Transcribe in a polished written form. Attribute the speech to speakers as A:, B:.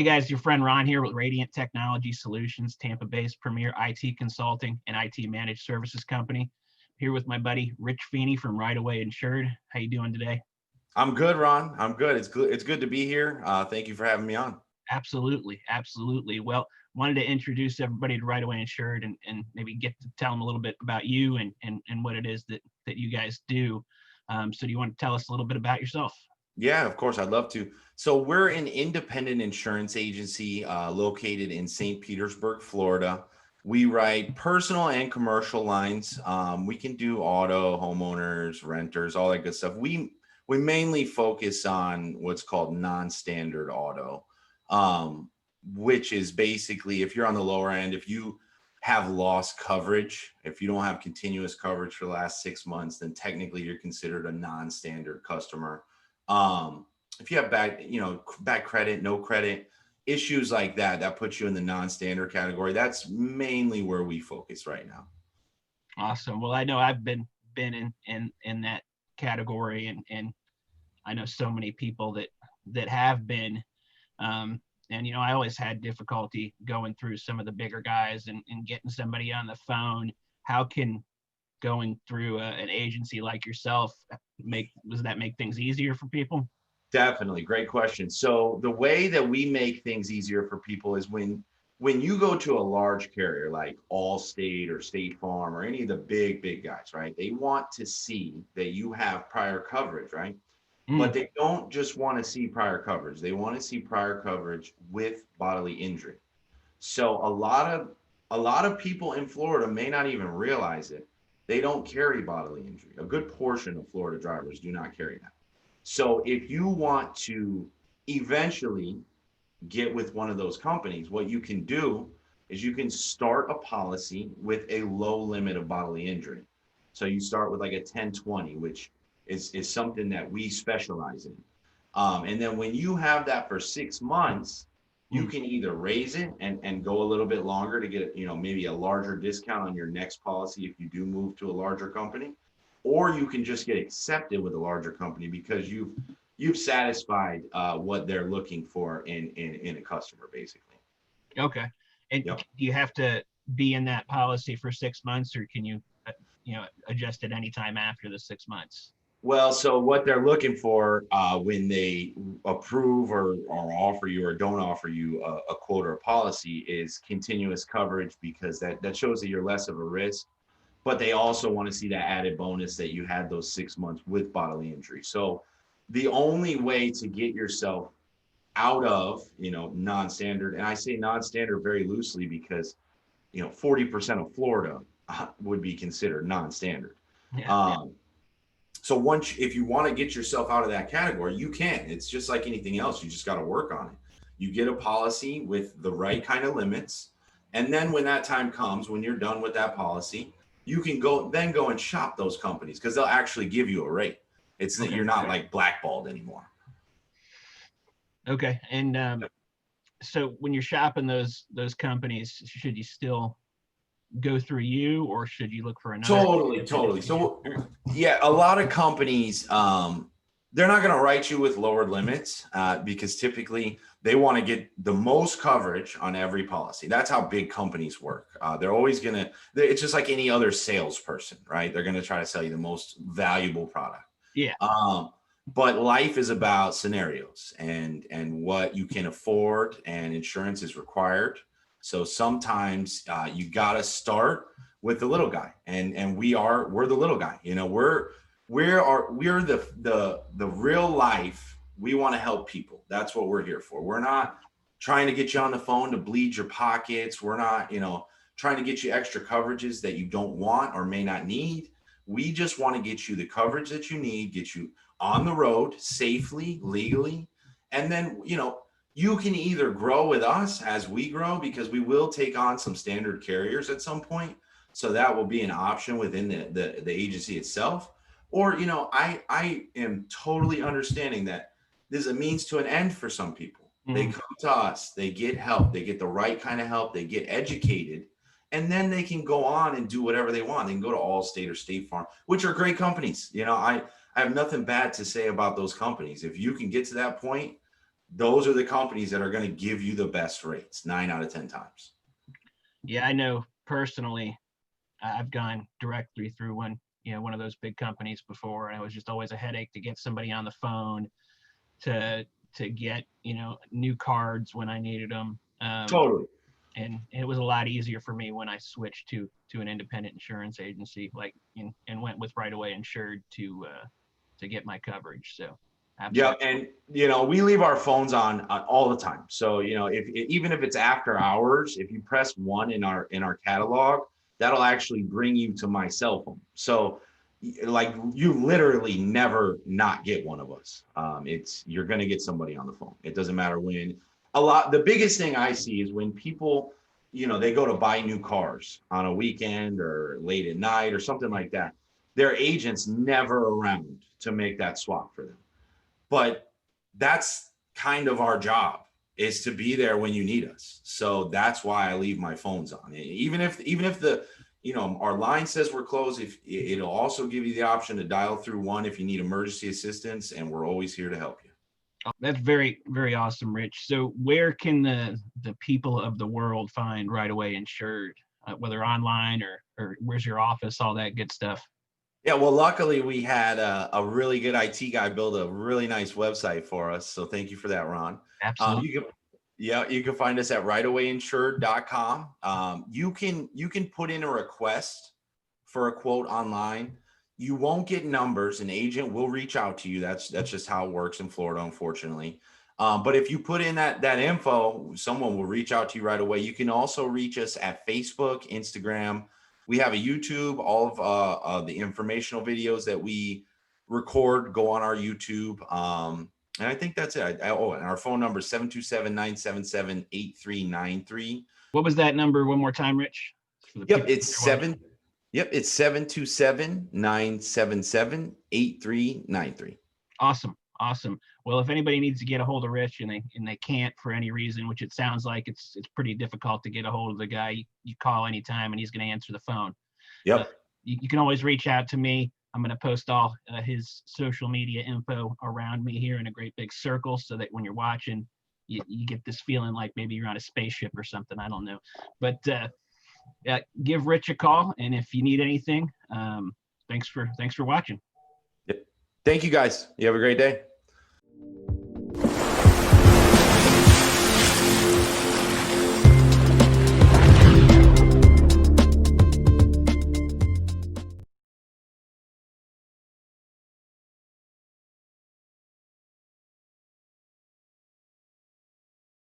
A: Hey guys, your friend Ron here with Radiant Technology Solutions, Tampa-based premier IT consulting and IT managed services company. Here with my buddy Rich Feeney from Right Away Insured. How you doing today?
B: I'm good, Ron. I'm good. It's good to be here. Thank you for having me on.
A: Absolutely, absolutely. Well, wanted to introduce everybody to Right Away Insured and maybe get to tell them a little bit about you and what it is that you guys do. So do you want to tell us a little bit about yourself?
B: Yeah, of course, I'd love to. So we're an independent insurance agency located in St. Petersburg, Florida. We write personal and commercial lines. We can do auto, homeowners, renters, all that good stuff. We mainly focus on what's called non-standard auto, which is basically if you're on the lower end, if you have lost coverage, if you don't have continuous coverage for the last 6 months, then technically you're considered a non-standard customer. If you have bad credit, no credit, issues like that, that puts you in the non-standard category. That's mainly where we focus right now.
A: Awesome. Well, I know I've been in that category and I know so many people that have been. And I always had difficulty going through some of the bigger guys and getting somebody on the phone. How can going through an agency like yourself does that make things easier for people?
B: Definitely. Great question. So the way that we make things easier for people is when you go to a large carrier like Allstate or State Farm or any of the big guys, right? They want to see that you have prior coverage, right? But they don't just want to see prior coverage. They want to see prior coverage with bodily injury. So a lot of people in Florida may not even realize it. They don't carry bodily injury. A good portion of Florida drivers do not carry that. So if you want to eventually get with one of those companies, what you can do is you can start a policy with a low limit of bodily injury. So you start with like a 1020, which is something that we specialize in. And then when you have that for 6 months, you can either raise it and go a little bit longer to get, maybe a larger discount on your next policy if you do move to a larger company, or you can just get accepted with a larger company because you've satisfied what they're looking for in a customer, basically.
A: Okay. And
B: Yep.
A: do you have to be in that policy for 6 months, or can you, adjust at any time after the 6 months?
B: Well, so what they're looking for when they approve or offer you or don't offer you a quote or a policy is continuous coverage, because that shows that you're less of a risk. But they also want to see that added bonus that you had those 6 months with bodily injury. So the only way to get yourself out of, non-standard, and I say non-standard very loosely because, 40% of Florida would be considered non-standard.
A: Yeah.
B: So if you want to get yourself out of that category, you can. It's just like anything else. You just got to work on it. You get a policy with the right kind of limits. And then when that time comes, when you're done with that policy, you can go and shop those companies because they'll actually give you a rate. It's that you're not like blackballed anymore.
A: Okay. And so when you're shopping those companies, should you still go through you, or should you look for another?
B: Totally. So yeah, a lot of companies, they're not going to write you with lowered limits because typically they want to get the most coverage on every policy. That's how big companies work. They're always it's just like any other salesperson, right? They're going to try to sell you the most valuable product.
A: Yeah.
B: But life is about scenarios and what you can afford, and insurance is required. So sometimes you got to start with the little guy, and we're the little guy. We're the real life. We want to help people. That's what we're here for. We're not trying to get you on the phone to bleed your pockets. We're not, trying to get you extra coverages that you don't want or may not need. We just want to get you the coverage that you need, get you on the road safely, legally, and then, you can either grow with us as we grow, because we will take on some standard carriers at some point. So that will be an option within the agency itself. Or, I am totally understanding that there's a means to an end for some people. They come to us, they get help, they get the right kind of help, they get educated, and then they can go on and do whatever they want. They can go to Allstate or State Farm, which are great companies. I have nothing bad to say about those companies. If you can get to that point, those are the companies that are going to give you the best rates 9 out of 10 times.
A: Yeah, I know personally, I've gone directly through one of those big companies before, and it was just always a headache to get somebody on the phone to get new cards when I needed them.
B: Totally.
A: And it was a lot easier for me when I switched to an independent insurance agency, and went with Right Away Insured to get my coverage. So
B: Yeah,
A: absolutely.
B: and we leave our phones on all the time. So if even if it's after hours, if you press 1 in our catalog, that'll actually bring you to my cell phone. So like you literally never not get one of us. You're going to get somebody on the phone. It doesn't matter when. The biggest thing I see is when people, they go to buy new cars on a weekend or late at night or something like that. Their agent's never around to make that swap for them. But that's kind of our job, is to be there when you need us. So that's why I leave my phones on. Even if the our line says we're closed, if it'll also give you the option to dial through 1 if you need emergency assistance, and we're always here to help you.
A: Oh, that's very, very awesome, Rich. So where can the people of the world find Right Away Insured, whether online or where's your office, all that good stuff?
B: Yeah, well, luckily we had a really good IT guy build a really nice website for us. So thank you for that, Ron.
A: Absolutely.
B: You can find us at rightawayinsured.com. You can put in a request for a quote online. You won't get numbers. An agent will reach out to you. That's just how it works in Florida, unfortunately. But if you put in that info, someone will reach out to you right away. You can also reach us at Facebook, Instagram. We have a YouTube. All of the informational videos that we record go on our YouTube. And I think that's it. And our phone number is 727-977-8393.
A: What was that number one more time, Rich?
B: Yep, it's 727-977-8393.
A: Awesome. Well, if anybody needs to get a hold of Rich and they can't for any reason, which it sounds like it's pretty difficult to get a hold of the guy, you call anytime and he's going to answer the phone.
B: Yep.
A: You can always reach out to me. I'm going to post all his social media info around me here in a great big circle, so that when you're watching, you get this feeling like maybe you're on a spaceship or something. I don't know. But give Rich a call, and if you need anything, thanks for watching.
B: Thank you, guys. You have a great day.